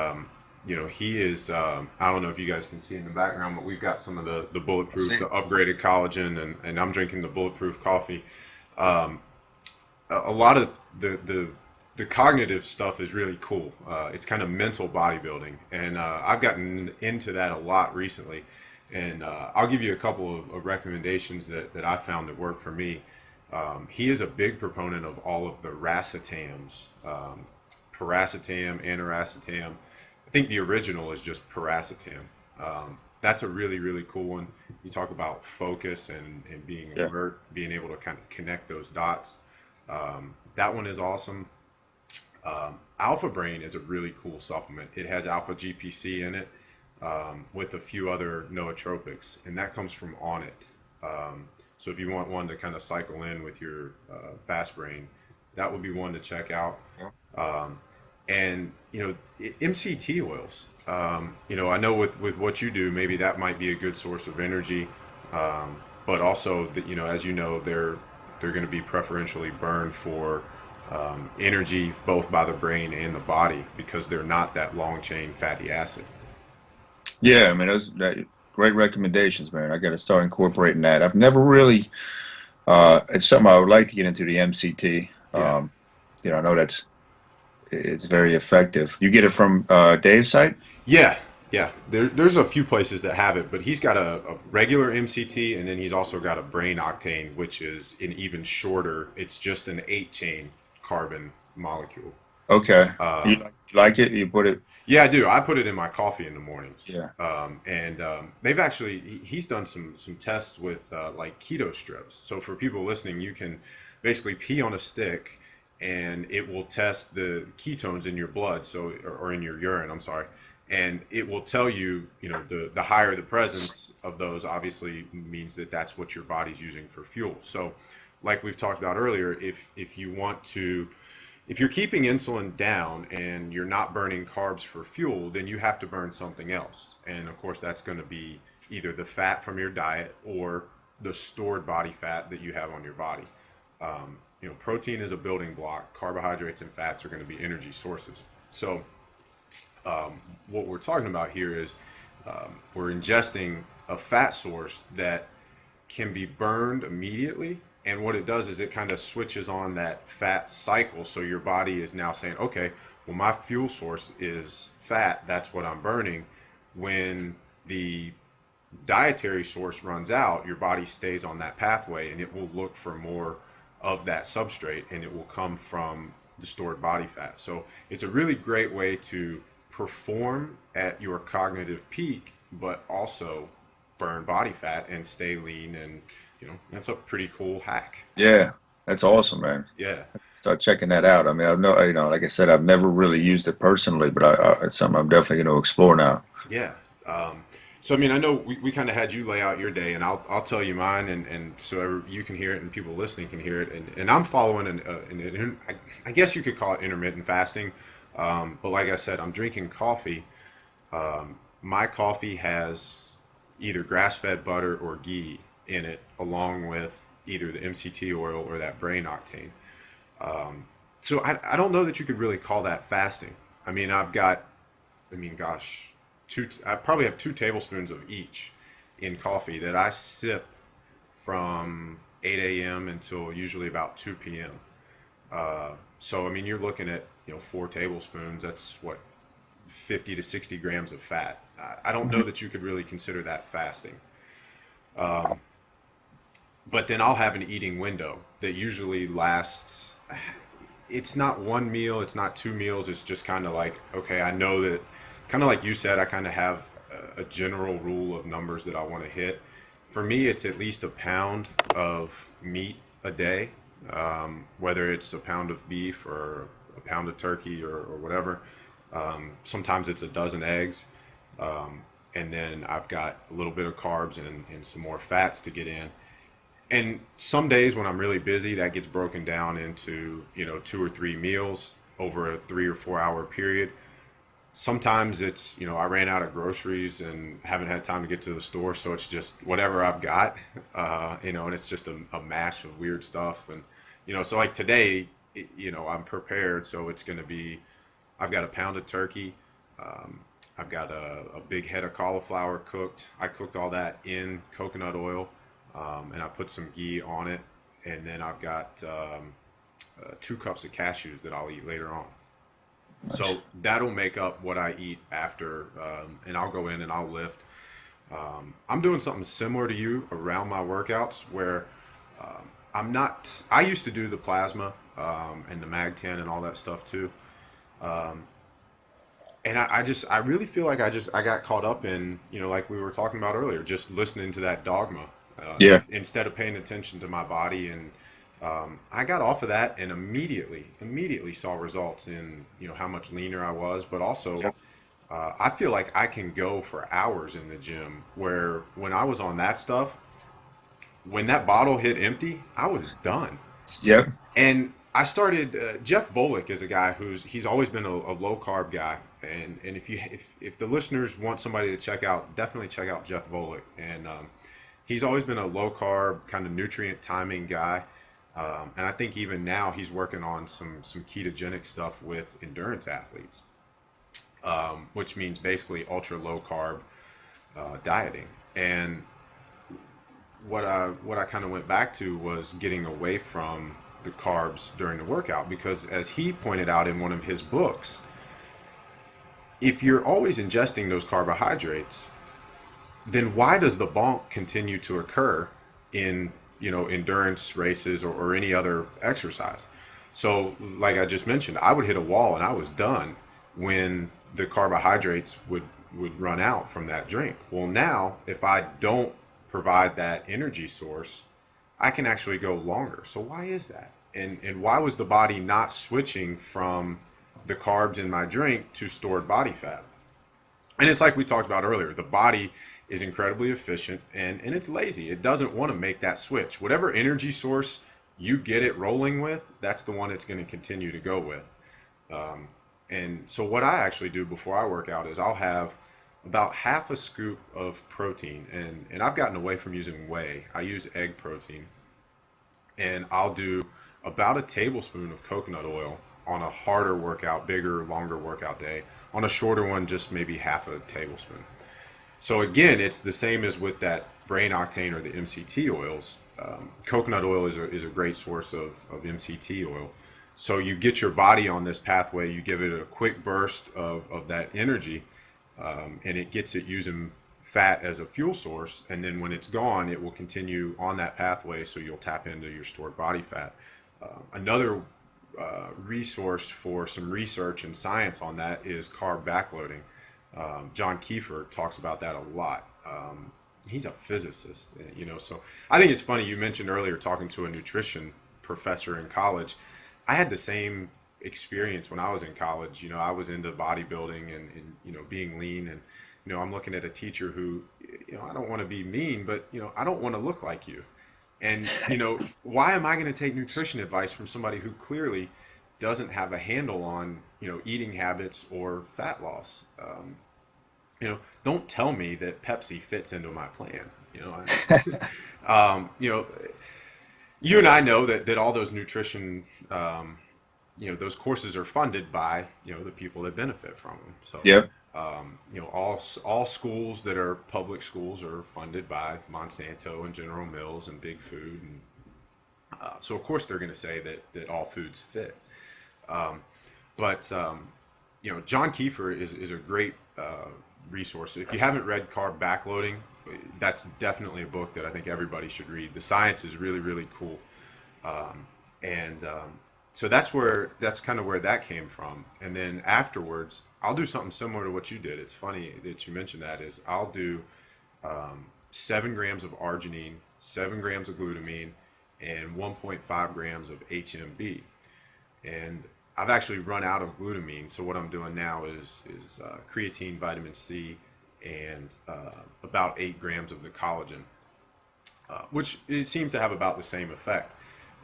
he is. I don't know if you guys can see in the background, but we've got some of the I bulletproof, see. the upgraded collagen, and I'm drinking the bulletproof coffee. Um, a lot of the cognitive stuff is really cool. It's kind of mental bodybuilding, and I've gotten into that a lot recently. And I'll give you a couple of recommendations that I found that work for me. He is a big proponent of all of the racetams, paracetam, aniracetam. I think the original is just paracetam. That's a really, really cool one. You talk about focus and being Yeah. alert, being able to kind of connect those dots. That one is awesome. Alpha Brain is a really cool supplement. It has alpha GPC in it with a few other nootropics, and that comes from On It. So if you want one to kind of cycle in with your fast brain, that would be one to check out. Yeah. And MCT oils. I know with what you do, maybe that might be a good source of energy, but also that as you know, they're going to be preferentially burned for energy both by the brain and the body because they're not that long chain fatty acid. Yeah, I mean, great recommendations, man. I got to start incorporating that. I've never really, it's something I would like to get into the MCT. Yeah. I know it's very effective. You get it from Dave's site? Yeah, yeah. There's a few places that have it, but he's got a regular MCT, and then he's also got a brain octane, which is an even shorter. It's just an 8-chain carbon molecule. Okay. You, Um, you like it? You put it? yeah, I do. I put it in my coffee in the mornings, Yeah. and they've actually he's done some tests with like keto strips. So for people listening, you can basically pee on a stick, and it will test the ketones in your blood, so or in your urine. I'm sorry, and it will tell you, the higher the presence of those, obviously means that that's what your body's using for fuel. So, like we've talked about earlier, if you want to if you're keeping insulin down and you're not burning carbs for fuel, then you have to burn something else. And of course, that's going to be either the fat from your diet or the stored body fat that you have on your body. Protein is a building block. Carbohydrates and fats are going to be energy sources. So, what we're talking about here is we're ingesting a fat source that can be burned immediately. And what it does is it kind of switches on that fat cycle. So your body is now saying, okay, well, my fuel source is fat. That's what I'm burning. When the dietary source runs out, your body stays on that pathway and it will look for more of that substrate and it will come from the stored body fat. So it's a really great way to perform at your cognitive peak, but also burn body fat and stay lean. And that's a pretty cool hack. Yeah. That's awesome, man. Yeah, Start checking that out. I mean, I've no, like I said, I've never really used it personally, but it's something I'm definitely going to explore now. yeah. So I mean, I know we kind of had you lay out your day, and I'll tell you mine, and so you can hear it, and people listening can hear it, and I'm following I guess you could call it intermittent fasting, but like I said, I'm drinking coffee. My coffee has either grass-fed butter or ghee in it, along with either the MCT oil or that brain octane. So I don't know that you could really call that fasting. I mean, gosh, I probably have 2 tablespoons of each in coffee that I sip from 8 a.m. until usually about 2 p.m. So I mean, you're looking at 4 tablespoons. That's what 50 to 60 grams of fat. I don't know Mhm. that you could really consider that fasting. But then I'll have an eating window that usually lasts. It's not one meal, it's not 2 meals. It's just kind of like, okay, I know that, kind of like you said, I kind of have a general rule of numbers that I want to hit. For me, it's at least a pound of meat a day, whether it's a pound of beef or a pound of turkey or whatever. Sometimes it's a dozen eggs. And then I've got a little bit of carbs and some more fats to get in. And some days when I'm really busy, that gets broken down into, 2 or 3 meals over a 3 or 4 hour period. Sometimes it's, I ran out of groceries and haven't had time to get to the store, so it's just whatever I've got, and it's just a mash of weird stuff. And, so like today, I'm prepared, so it's going to be, I've got a pound of turkey. Um, I've got a big head of cauliflower cooked. I cooked all that in coconut oil, and I put some ghee on it. And then I've got 2 cups of cashews that I'll eat later on. Nice. So that'll make up what I eat after, and I'll go in and I'll lift. I'm doing something similar to you around my workouts where I'm not, I used to do the plasma and the mag 10 and all that stuff too. Um, and I really feel like I got caught up in, like we were talking about earlier, just listening to that dogma Yeah. instead of paying attention to my body. And I got off of that and immediately saw results in, how much leaner I was, but also Yep. I feel like I can go for hours in the gym where when I was on that stuff, when that bottle hit empty, I was done. Yep. And I started. Jeff Volek is a guy he's always been a low carb guy, and if the listeners want somebody to check out, definitely check out Jeff Volek. And he's always been a low carb kind of nutrient timing guy, and I think even now he's working on some ketogenic stuff with endurance athletes, which means basically ultra low carb dieting. And what I kind of went back to was getting away from the carbs during the workout because as he pointed out in one of his books, if you're always ingesting those carbohydrates, then why does the bonk continue to occur in, endurance races or any other exercise? So like I just mentioned, I would hit a wall and I was done when the carbohydrates would run out from that drink. Well, now if I don't provide that energy source, I can actually go longer. So why is that? And why was the body not switching from the carbs in my drink to stored body fat? And it's like we talked about earlier, the body is incredibly efficient and it's lazy. It doesn't want to make that switch. Whatever energy source you get it rolling with, that's the one it's going to continue to go with. Um, and so what I actually do before I work out is I'll have about half a scoop of protein, and I've gotten away from using whey. I use egg protein, and I'll do about a tablespoon of coconut oil on a harder workout, bigger, longer workout day. On a shorter one, just maybe half a tablespoon. So again, it's the same as with that brain octane or the MCT oils. Coconut oil is a great source of MCT oil. So you get your body on this pathway, you give it a quick burst of that energy, and it gets it using fat as a fuel source. And then when it's gone, it will continue on that pathway, so you'll tap into your stored body fat. Another resource for some research and science on that is carb backloading. John Kiefer talks about that a lot. He's a physicist, so I think it's funny you mentioned earlier talking to a nutrition professor in college. I had the same experience when I was in college. I was into bodybuilding and being lean, and I'm looking at a teacher who, I don't want to be mean, but I don't want to look like you. And why am I going to take nutrition advice from somebody who clearly doesn't have a handle on eating habits or fat loss? Don't tell me that Pepsi fits into my plan. You know, you and I know that all those nutrition, those courses are funded by the people that benefit from them. So, Yep. all schools that are public schools are funded by Monsanto and General Mills and Big Food, and so of course they're going to say that all foods fit. Um, but John Kiefer is a great resource. If you haven't read Carb Backloading, that's definitely a book that I think everybody should read. The science is really, really cool. And so that's kind of where that came from. And then afterwards, I'll do something similar to what you did. It's funny that you mentioned that. Is I'll do 7 grams of arginine, 7 grams of glutamine, and 1.5 grams of HMB. And I've actually run out of glutamine, so what I'm doing now is creatine, vitamin C, and about 8 grams of the collagen, which it seems to have about the same effect.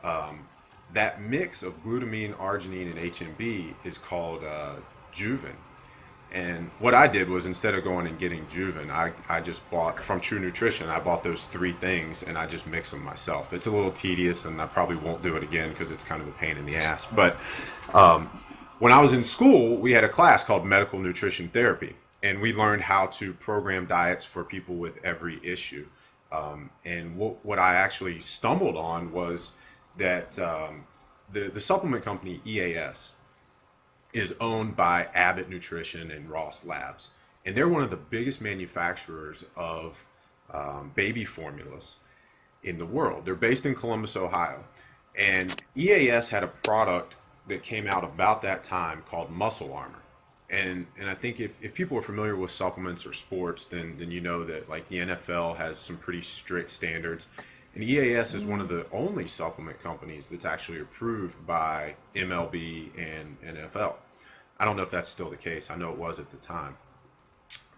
Um, that mix of glutamine, arginine, and HMB is called Juven. And what I did was instead of going and getting Juven, I just bought from True Nutrition. I bought those three things and I just mix them myself. It's a little tedious and I probably won't do it again because it's kind of a pain in the ass. But um, when I was in school, we had a class called Medical Nutrition Therapy, and we learned how to program diets for people with every issue. And what I actually stumbled on was that the supplement company EAS is owned by Abbott Nutrition and Ross Labs. And they're one of the biggest manufacturers of baby formulas in the world. They're based in Columbus, Ohio. And EAS had a product that came out about that time called Muscle Armor. And I think if people are familiar with supplements or sports, then you know that like the NFL has some pretty strict standards. And EAS is one of the only supplement companies that's actually approved by MLB and NFL. I don't know if that's still the case. I know it was at the time.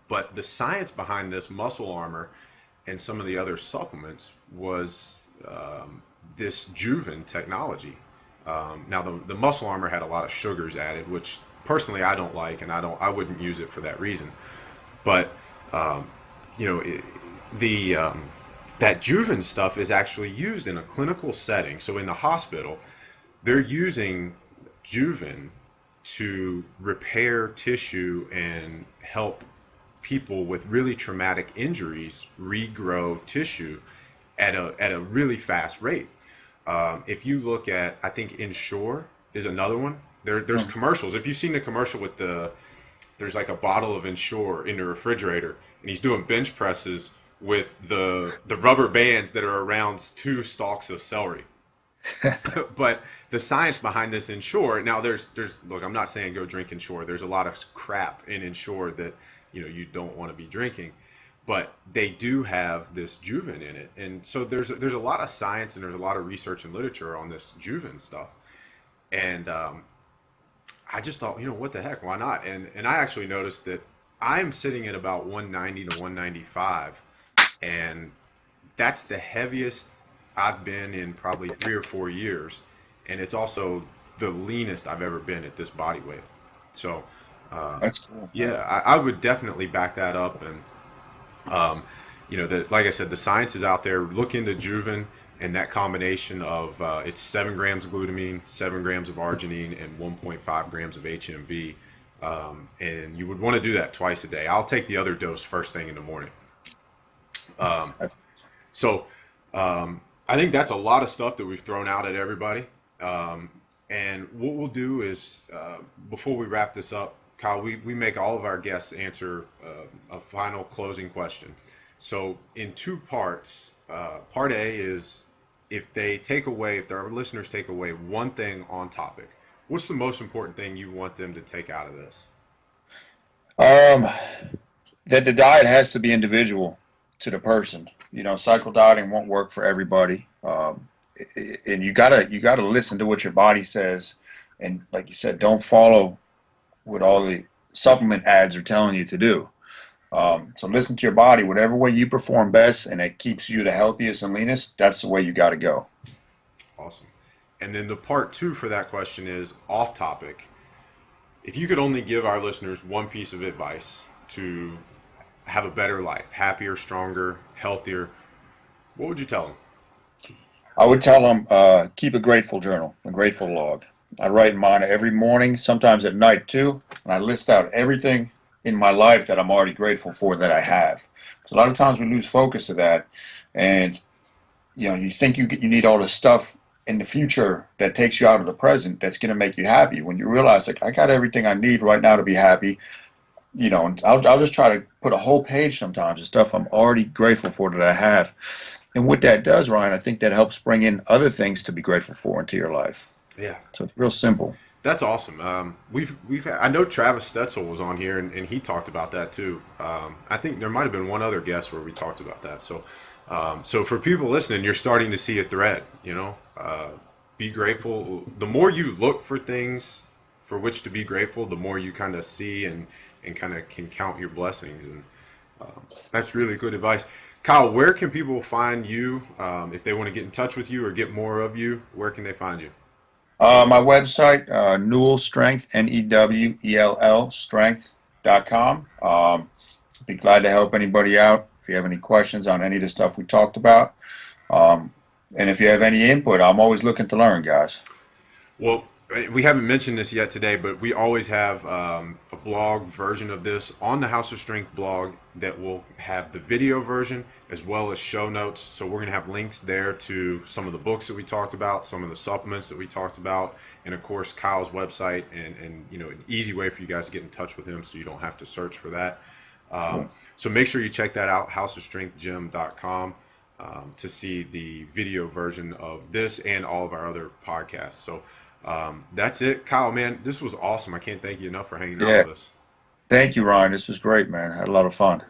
But the science behind this Muscle Armor and some of the other supplements was this Juven technology. Now the Muscle Armor had a lot of sugars added, which personally I don't like, and I wouldn't use it for that reason. But you know, that Juven stuff is actually used in a clinical setting. So in the hospital, they're using Juven to repair tissue and help people with really traumatic injuries regrow tissue at a really fast rate. If you look at, I think Ensure is another one. There's commercials. If you've seen the commercial with there's like a bottle of Ensure in the refrigerator, and he's doing bench presses with the rubber bands that are around 2 stalks of celery. But the science behind this Ensure, now there's look, I'm not saying go drink Ensure. There's a lot of crap in Ensure that you don't want to be drinking, but they do have this Juven in it, and so there's a lot of science and there's a lot of research and literature on this Juven stuff, and I just thought, what the heck, why not? And I actually noticed that I'm sitting at about 190 to 195, and that's the heaviest I've been in probably 3 or 4 years, and it's also the leanest I've ever been at this body weight. So, That's cool. yeah, I would definitely back that up. And like I said, the science is out there. Look into Juven and that combination of it's 7 grams of glutamine, 7 grams of arginine, and 1.5 grams of HMB. And you would want to do that twice a day. I'll take the other dose first thing in the morning. That's, So I think that's a lot of stuff that we've thrown out at everybody. And what we'll do is, before we wrap this up, Kyle, we make all of our guests answer a final closing question. So in 2 parts, part A is if our listeners take away one thing on topic, what's the most important thing you want them to take out of this? um, that the diet has to be individual to the person. Cycle dieting won't work for everybody. And you gotta listen to what your body says, and like you said, don't follow what all the supplement ads are telling you to do. So listen to your body. Whatever way you perform best, and it keeps you the healthiest and leanest, that's the way you got to go. Awesome. And then the part 2 for that question is off topic. If you could only give our listeners one piece of advice to have a better life, happier, stronger, healthier, what would you tell them? I would tell them, keep a grateful journal, a grateful log. I write in mine every morning, sometimes at night too, and I list out everything in my life that I'm already grateful for that I have. Because a lot of times we lose focus of that, and you think you need all this stuff in the future that takes you out of the present that's going to make you happy. When you realize, like, I got everything I need right now to be happy. And I'll just try to put a whole page sometimes of stuff I'm already grateful for that I have. And what that does, Ryan, I think that helps bring in other things to be grateful for into your life. Yeah. So it's real simple. That's awesome. I know Travis Stetzel was on here, and he talked about that too. I think there might have been one other guest where we talked about that. So for people listening, you're starting to see a thread. Be grateful. The more you look for things for which to be grateful, the more you kind of see and kind of can count your blessings. And that's really good advice. Kyle, where can people find you if they want to get in touch with you or get more of you? Where can they find you? My website, Newell Strength, Newell Strength.com. Be glad to help anybody out if you have any questions on any of the stuff we talked about. Um, and if you have any input, I'm always looking to learn, guys. Well, we haven't mentioned this yet today, but we always have a blog version of this on the House of Strength blog that will have the video version as well as show notes. So we're going to have links there to some of the books that we talked about, some of the supplements that we talked about, and of course Kyle's website and an easy way for you guys to get in touch with him so you don't have to search for that. Cool. So make sure you check that out, houseofstrengthgym.com, to see the video version of this and all of our other podcasts. So that's it. Kyle, man, this was awesome. I can't thank you enough for hanging out Yeah. with us. Thank you, Ryan. This was great, man. Had a lot of fun.